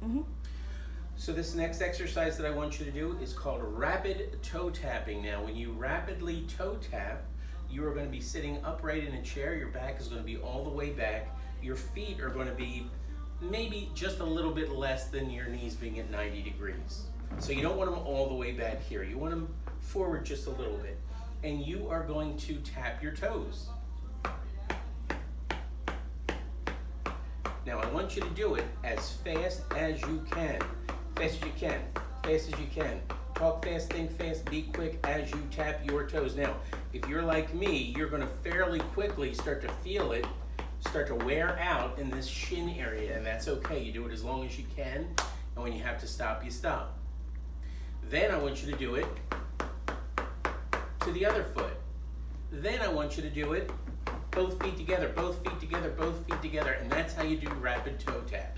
Mm-hmm. So this next exercise that I want you to do is called rapid toe tapping. Now, when you rapidly toe tap, you are going to be sitting upright in a chair. Your back is going to be all the way back. Your feet are going to be maybe just a little bit less than your knees being at 90 degrees. So you don't want them all the way back here. You want them forward just a little bit. And you are going to tap your toes. Now I want you to do it as fast as you can. Fast as you can. Fast as you can. Talk fast, think fast, be quick as you tap your toes. Now, if you're like me, you're going to fairly quickly start to feel it start to wear out in this shin area, and that's okay. You do it as long as you can, and when you have to stop, you stop. Then I want you to do it to the other foot. Then I want you to do it both feet together, both feet together, both feet together, and that's how you do rapid toe tap.